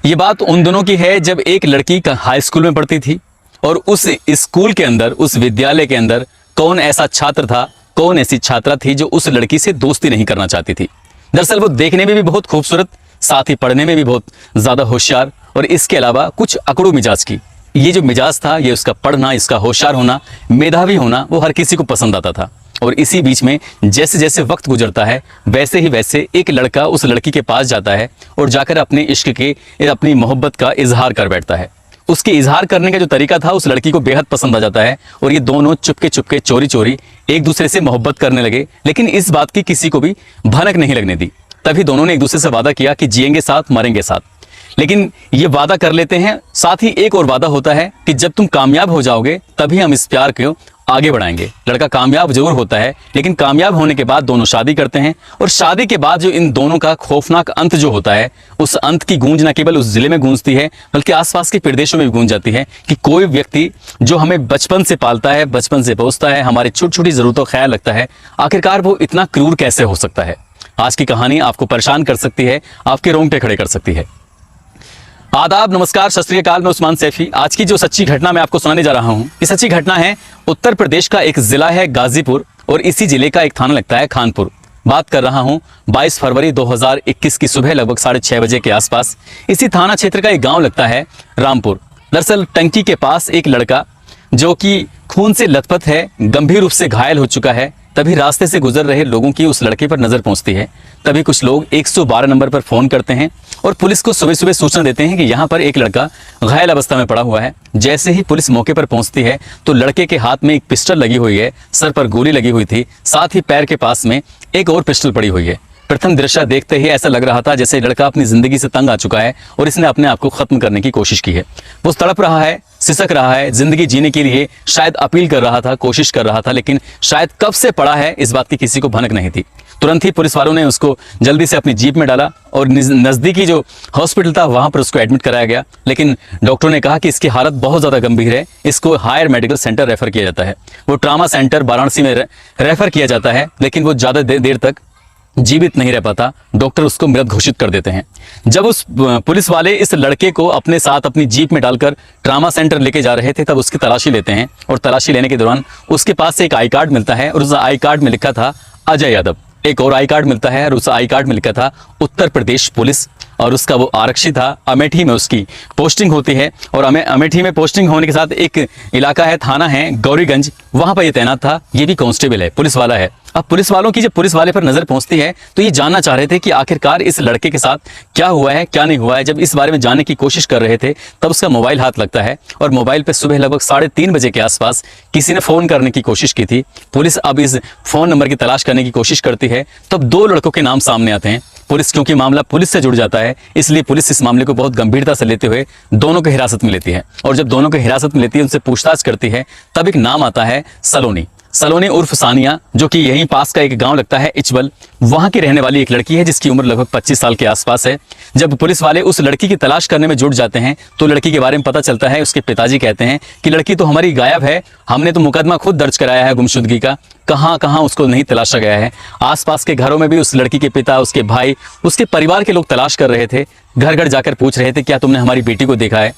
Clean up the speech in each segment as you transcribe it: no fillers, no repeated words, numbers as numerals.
ये बात उन दिनों की है जब एक लड़की हाई स्कूल में पढ़ती थी और उस स्कूल के अंदर, उस विद्यालय के अंदर कौन ऐसा छात्र था, कौन ऐसी छात्रा थी जो उस लड़की से दोस्ती नहीं करना चाहती थी। दरअसल वो देखने में भी बहुत खूबसूरत, साथ ही पढ़ने में भी बहुत ज्यादा होशियार और इसके अलावा कुछ अकड़ू मिजाज की। ये जो मिजाज था, ये उसका पढ़ना, इसका होशियार होना, मेधावी होना, वो हर किसी को पसंद आता था। और इसी बीच में जैसे जैसे वक्त गुजरता है वैसे ही वैसे एक लड़का उस लड़की के पास जाता है और जाकर अपने इश्क के, अपनी मोहब्बत का इजहार कर बैठता है। उसके इजहार करने का जो तरीका था उस लड़की को बेहद पसंद आ जाता है और ये दोनों चुपके चुपके, चोरी चोरी एक दूसरे से मोहब्बत करने लगे। लेकिन इस बात की किसी को भी भनक नहीं लगने दी। तभी दोनों ने एक दूसरे से वादा किया कि जिएंगे साथ, मरेंगे साथ। लेकिन ये वादा कर लेते हैं, साथ ही एक और वादा होता है कि जब तुम कामयाब हो जाओगे तभी हम इस प्यार को आगे बढ़ाएंगे। लड़का कामयाब जरूर होता है, लेकिन कामयाब होने के बाद दोनों शादी करते हैं और शादी के बाद जो इन दोनों का खौफनाक अंत जो होता है, उस अंत की गूंज न केवल उस जिले में गूंजती है बल्कि आसपास के प्रदेशों में भी गूंज जाती है कि कोई व्यक्ति जो हमें बचपन से पालता है, बचपन से पोसता है, हमारी छोटी छोटी जरूरतों का ख्याल रखता है, आखिरकार वो इतना क्रूर कैसे हो सकता है। आज की कहानी आपको परेशान कर सकती है, आपके रोंगटे खड़े कर सकती है। आदाब, नमस्कार, सत श्री अकाल। मैं उस्मान सैफी। आज की जो सच्ची घटना मैं आपको सुनाने जा रहा हूं, ये सच्ची घटना है उत्तर प्रदेश का एक जिला है गाजीपुर और इसी जिले का एक थाना लगता है खानपुर। बात कर रहा हूं 22 फरवरी 2021 की सुबह लगभग 6:30 बजे के आसपास। इसी थाना क्षेत्र का एक गांव लगता है रामपुर। दरअसल टंकी के पास एक लड़का जो कि खून से लथपथ है, गंभीर रूप से घायल हो चुका है। तभी रास्ते से गुजर रहे लोगों की उस लड़के पर नजर पहुंचती है। तभी कुछ लोग 112 नंबर पर फोन करते हैं और पुलिस को सुबह सुबह सूचना देते हैं कि यहाँ पर एक लड़का घायल अवस्था में पड़ा हुआ है। जैसे ही पुलिस मौके पर पहुंचती है तो लड़के के हाथ में एक पिस्टल लगी हुई है, सर पर गोली लगी हुई थी, साथ ही पैर के पास में एक और पिस्टल पड़ी हुई है। प्रथम दृश्य देखते ही ऐसा लग रहा था जैसे लड़का अपनी जिंदगी से तंग आ चुका है और इसने अपने आप को खत्म करने की कोशिश की है। वो तड़प रहा है, सिसक रहा है, जिंदगी जीने के लिए शायद अपील कर रहा था, कोशिश कर रहा था, लेकिन शायद कब से पड़ा है इस बात की किसी को भनक नहीं थी। तुरंत ही पुलिस वालों ने उसको जल्दी से अपनी जीप में डाला और नजदीकी जो हॉस्पिटल था वहां पर उसको एडमिट कराया गया। लेकिन डॉक्टरों ने कहा कि इसकी हालत बहुत ज्यादा गंभीर है, इसको हायर मेडिकल सेंटर रेफर किया जाता है। वो ट्रामा सेंटर वाराणसी में रेफर किया जाता है, लेकिन वो ज्यादा देर तक जीवित नहीं रह पाता। डॉक्टर उसको मृत घोषित कर देते हैं। जब उस पुलिस वाले इस लड़के को अपने साथ अपनी जीप में डालकर ट्रामा सेंटर लेके जा रहे थे तब उसकी तलाशी लेते हैं और तलाशी लेने के दौरान उसके पास से एक आई कार्ड मिलता है और उस आई कार्ड में लिखा था अजय यादव। एक और आई कार्ड मिलता है और उस आई कार्ड में लिखा था उत्तर प्रदेश पुलिस और उसका वो आरक्षी था। अमेठी में उसकी पोस्टिंग होती है और अमेठी में पोस्टिंग होने के साथ एक इलाका है, थाना है गौरीगंज, वहां पर ये तैनात था। ये भी कांस्टेबल है, पुलिस वाला है। अब पुलिस वालों की जब पुलिस वाले पर नजर पहुंचती है तो ये जानना चाह रहे थे कि आखिरकार इस लड़के के साथ क्या हुआ है, क्या नहीं हुआ है। जब इस बारे में जानने की कोशिश कर रहे थे तब उसका मोबाइल हाथ लगता है और मोबाइल पे सुबह लगभग 3:30 बजे के आसपास किसी ने फोन करने की कोशिश की थी। पुलिस अब इस फोन नंबर की तलाश करने की कोशिश करती है, तब 2 लड़कों के नाम सामने आते हैं। पुलिस, क्योंकि मामला पुलिस से जुड़ जाता है, इसलिए पुलिस इस मामले को बहुत गंभीरता से लेते हुए दोनों को हिरासत में लेती है और जब दोनों को हिरासत में लेती है, उनसे पूछताछ करती है, तब एक नाम आता है सलोनी उर्फ सानिया, जो कि यहीं पास का एक गांव लगता है इचबल। वहां की रहने वाली एक लड़की है जिसकी उम्र लगभग 25 साल के आसपास है। जब पुलिस वाले उस लड़की की तलाश करने में जुट जाते हैं तो लड़की के बारे में पता चलता है। उसके पिताजी कहते हैं कि लड़की तो हमारी गायब है, हमने तो मुकदमा खुद दर्ज कराया है गुमशुदगी का, कहां उसको नहीं तलाशा गया है। आसपास के घरों में भी उस लड़की के पिता, उसके भाई, उसके परिवार के लोग तलाश कर रहे थे, घर घर जाकर पूछ रहे थे क्या तुमने हमारी बेटी को देखा है।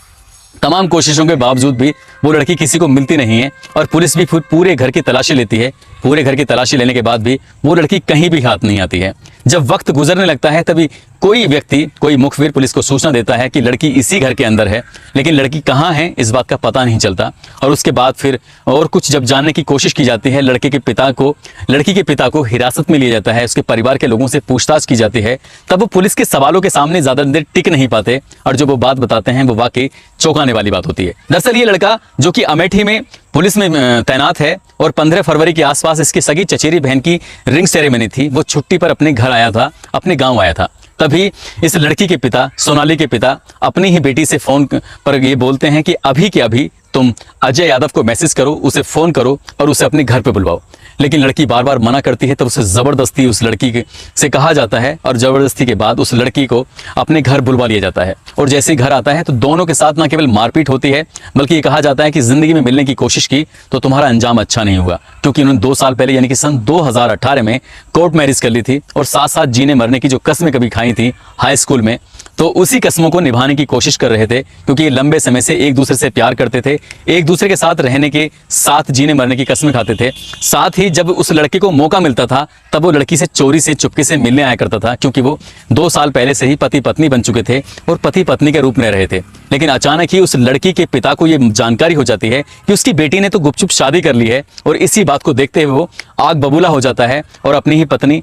तमाम कोशिशों के बावजूद भी वो लड़की किसी को मिलती नहीं है और पुलिस भी पूरे घर की तलाशी लेती है। पूरे घर की तलाशी लेने के बाद भी वो लड़की कहीं भी हाथ नहीं आती है। जब वक्त गुजरने लगता है तभी कोई व्यक्ति, कोई मुखबिर पुलिस को सूचना देता है कि लड़की इसी घर के अंदर है, लेकिन लड़की कहाँ है इस बात का पता नहीं चलता। और उसके बाद फिर और कुछ जब जानने की कोशिश की जाती है, लड़की के पिता को हिरासत में लिया जाता है, उसके परिवार के लोगों से पूछताछ की जाती है, तब वो पुलिस के सवालों के सामने ज्यादा देर टिक नहीं पाते और जो वो बात बताते हैं वो वाकई चौंकाने वाली बात होती है। दरअसल ये लड़का जो कि अमेठी में पुलिस में तैनात है और 15 फरवरी के आसपास इसकी सगी चचेरी बहन की रिंग सेरेमनी थी, वो छुट्टी पर अपने घर आया था, अपने गांव आया था। तभी इस लड़की के पिता, सोनाली के पिता, अपनी ही बेटी से फोन पर ये बोलते हैं कि अभी के अभी तुम अजय यादव को मैसेज करो, उसे फोन करो और उसे अपने घर पे बुलवाओ। लेकिन लड़की बार बार मना करती है, तब उसे जबरदस्ती उस लड़की से कहा जाता है और जबरदस्ती के बाद उस लड़की को अपने घर बुलवा लिया जाता है। और जैसे ही घर आता है तो दोनों के साथ ना केवल मारपीट होती है बल्कि ये कहा जाता है कि जिंदगी में मिलने की कोशिश की तो तुम्हारा अंजाम अच्छा नहीं हुआ, क्योंकि उन्होंने 2 साल पहले यानी कि सन 2018 में कोर्ट मैरिज कर ली थी और साथ साथ जीने मरने की जो कस्में कभी खाई थी हाई स्कूल में, तो उसी कस्मों को निभाने की कोशिश कर रहे थे, क्योंकि ये लंबे समय से एक दूसरे से प्यार करते थे, एक दूसरे के साथ रहने के, साथ जीने मरने की कस्में खाते थे। साथ ही जब उस लड़के को मौका मिलता था तब वो लड़की से चोरी से चुपके से मिलने आया करता था, क्योंकि वो 2 साल पहले से ही पति पत्नी बन चुके थे और पति पत्नी के रूप में रहे थे। लेकिन अचानक ही उस लड़की के पिता को ये जानकारी हो जाती है कि उसकी बेटी ने तो गुपचुप शादी कर ली है, और इसी बात को देखते हुए वो आग बबूला हो जाता है और अपनी ही पत्नी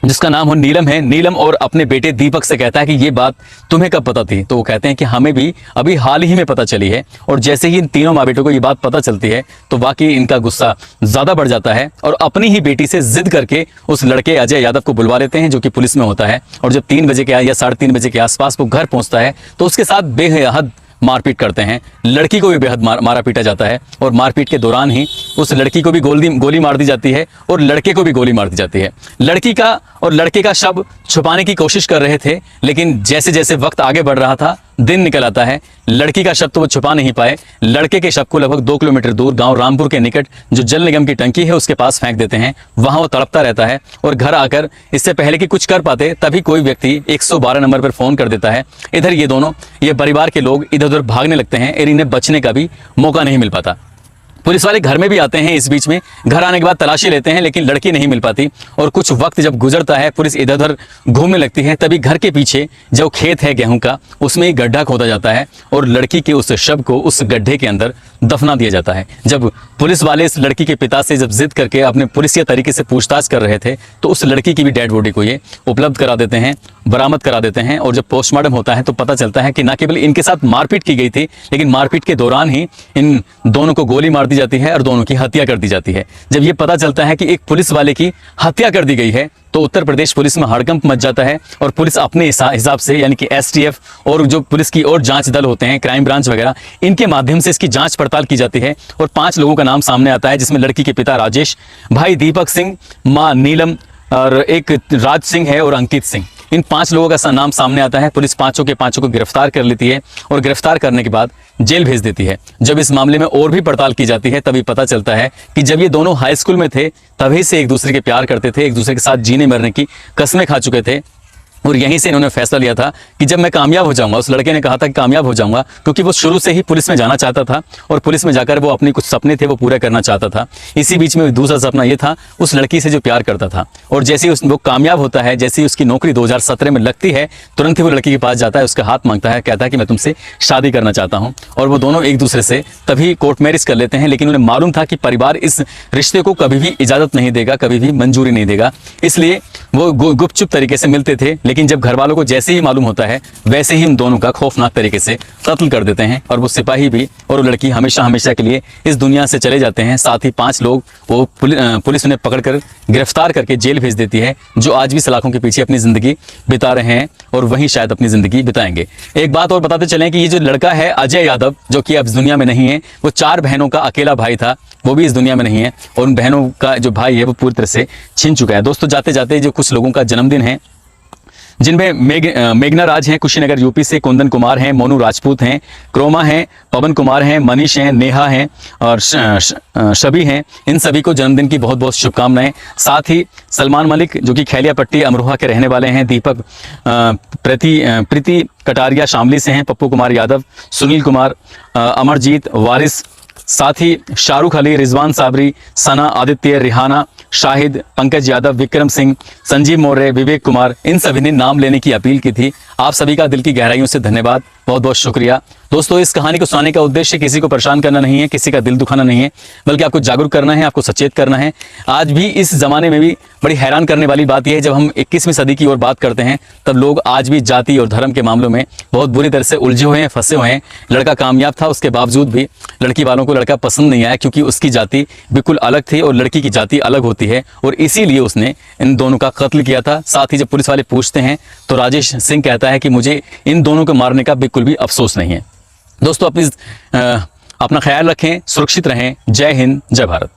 जिसका नाम हो नीलम है, नीलम और अपने बेटे दीपक से कहता है कि ये बात तुम्हें कब पता थी? तो वो कहते हैं कि हमें भी अभी हाल ही में पता चली है। और जैसे ही इन तीनों माँ बेटों को ये बात पता चलती है तो वाकई इनका गुस्सा ज़्यादा बढ़ जाता है और अपनी ही बेटी से जिद करके उस लड़के अजय यादव को बुलवा लेते हैं, जो कि पुलिस में होता है। और जब 3 बजे के या 3:30 बजे के आसपास वो घर पहुँचता है तो उसके साथ बेहद मारपीट करते हैं। लड़की को भी बेहद मारा पीटा जाता है और मारपीट के दौरान ही उस लड़की को भी गोली मार दी जाती है और लड़के को भी गोली मार दी जाती है। लड़की का और लड़के का शव छुपाने की कोशिश कर रहे थे, लेकिन जैसे जैसे वक्त आगे बढ़ रहा था, दिन निकल आता है, लड़की का शव तो वो छुपा नहीं पाए। लड़के के शव को लगभग 2 किलोमीटर दूर गांव रामपुर के निकट जो जल निगम की टंकी है उसके पास फेंक देते हैं। वहां वो तड़पता रहता है और घर आकर इससे पहले कि कुछ कर पाते तभी कोई व्यक्ति 112 नंबर पर फोन कर देता है। इधर ये परिवार के लोग इधर उधर भागने लगते हैं और इन्हें बचने का भी मौका नहीं मिल पाता। पुलिस वाले घर में भी आते हैं। इस बीच में घर आने के बाद तलाशी लेते हैं, लेकिन लड़की नहीं मिल पाती। और कुछ वक्त जब गुजरता है, पुलिस इधर उधर घूमने लगती है, तभी घर के पीछे जो खेत है गेहूं का, उसमें एक गड्ढा खोदा जाता है और लड़की के उस शव को उस गड्ढे के अंदर दफना दिया जाता है। जब पुलिस वाले इस लड़की के पिता से जब जिद करके अपने पुलिसिया तरीके से पूछताछ कर रहे थे तो उस लड़की की भी डेड बॉडी को ये उपलब्ध करा देते हैं, बरामद करा देते हैं। और जब पोस्टमार्टम होता है तो पता चलता है कि न केवल इनके साथ मारपीट की गई थी, लेकिन मारपीट के दौरान ही इन दोनों को गोली मार दी जाती है और दोनों की हत्या कर दी जाती है। जब ये पता चलता है कि एक पुलिस वाले की हत्या कर दी गई है तो उत्तर प्रदेश पुलिस में हड़कंप मच जाता है और पुलिस अपने हिसाब से, यानी कि एसटीएफ और जो पुलिस की और जांच दल होते हैं, क्राइम ब्रांच वगैरह, इनके माध्यम से इसकी जांच पड़ताल की जाती है। और 5 लोगों का नाम सामने आता है, जिसमें लड़की के पिता राजेश, भाई दीपक सिंह, मां नीलम और एक राज सिंह है और अंकित सिंह। इन 5 लोगों का नाम सामने आता है। पुलिस पांचों को गिरफ्तार कर लेती है और गिरफ्तार करने के बाद जेल भेज देती है। जब इस मामले में और भी पड़ताल की जाती है तभी पता चलता है कि जब ये दोनों हाई स्कूल में थे तभी से एक दूसरे के प्यार करते थे, एक दूसरे के साथ जीने मरने की कस्में खा चुके थे। और यहीं से इन्होंने फैसला लिया था कि जब मैं कामयाब हो जाऊंगा, उस लड़के ने कहा था कि कामयाब हो जाऊंगा, क्योंकि वो शुरू से ही पुलिस में जाना चाहता था और पुलिस में जाकर वो अपने कुछ सपने थे वो पूरे करना चाहता था। इसी बीच में दूसरा सपना ये था उस लड़की से जो प्यार करता था। और जैसे ही वो कामयाब होता है, जैसे ही उसकी नौकरी 2017 में लगती है, तुरंत ही वो लड़की के पास जाता है, उसका हाथ मांगता है, कहता है कि मैं तुमसे शादी करना चाहता हूँ। और वो दोनों एक दूसरे से तभी कोर्ट मैरिज कर लेते हैं। लेकिन उन्हें मालूम था कि परिवार इस रिश्ते को कभी भी इजाजत नहीं देगा, कभी भी मंजूरी नहीं देगा, इसलिए वो गुपचुप तरीके से मिलते थे। लेकिन जब घर वालों को जैसे ही मालूम होता है वैसे ही इन दोनों का खौफनाक तरीके से कत्ल कर देते हैं और वो सिपाही भी और वो लड़की हमेशा हमेशा के लिए इस दुनिया से चले जाते हैं। साथ ही 5 लोग वो पुलिस उन्हें पकड़कर गिरफ्तार करके जेल भेज देती है, जो आज भी सलाखों के पीछे अपनी जिंदगी बिता रहे हैं और वहीं शायद अपनी जिंदगी बिताएंगे। एक बात और बताते चलें कि ये जो लड़का है अजय यादव, जो कि अब इस दुनिया में नहीं है, वो 4 बहनों का अकेला भाई था, वो भी इस दुनिया में नहीं है और उन बहनों का जो भाई है वो पूरी तरह से छिन चुका है। दोस्तों, जाते जाते जो कुछ लोगों का जन्मदिन है, जिनमें मेघना राज हैं कुशीनगर यूपी से, कुंदन कुमार हैं, मोनू राजपूत हैं, क्रोमा हैं, पवन कुमार हैं, मनीष हैं, नेहा हैं और शबी हैं, इन सभी को जन्मदिन की बहुत बहुत शुभकामनाएं। साथ ही सलमान मलिक, जो कि खैलिया पट्टी अमरोहा के रहने वाले हैं, दीपक प्रीति कटारिया शामली से हैं, पप्पू कुमार यादव, सुनील कुमार, अमरजीत वारिस, साथ ही शाहरुख अली, रिजवान साबरी, सना, आदित्य, रिहाना, शाहिद, पंकज यादव, विक्रम सिंह, संजीव मौर्य, विवेक कुमार, इन सभी ने नाम लेने की अपील की थी। आप सभी का दिल की गहराइयों से धन्यवाद, बहुत बहुत शुक्रिया। दोस्तों, इस कहानी को सुनाने का उद्देश्य किसी को परेशान करना नहीं है, किसी का दिल दुखाना नहीं है, बल्कि आपको जागरूक करना है, आपको सचेत करना है। आज भी इस जमाने में भी बड़ी हैरान करने वाली बात यह है, जब हम 21वीं सदी की ओर बात करते हैं तब लोग आज भी जाति और धर्म के मामलों में बहुत बुरी तरह से उलझे हुए हैं, फंसे हुए हैं। लड़का कामयाब था, उसके बावजूद भी लड़की वालों को लड़का पसंद नहीं आया, क्योंकि उसकी जाति बिल्कुल अलग थी और लड़की की जाति अलग होती है, और इसीलिए उसने इन दोनों का कत्ल किया था। साथ ही जब पुलिस वाले पूछते हैं तो राजेश सिंह कहता है कि मुझे इन दोनों को मारने का बिल्कुल भी अफसोस नहीं है। दोस्तों, अपना ख्याल रखें, सुरक्षित रहें। जय हिंद, जय भारत।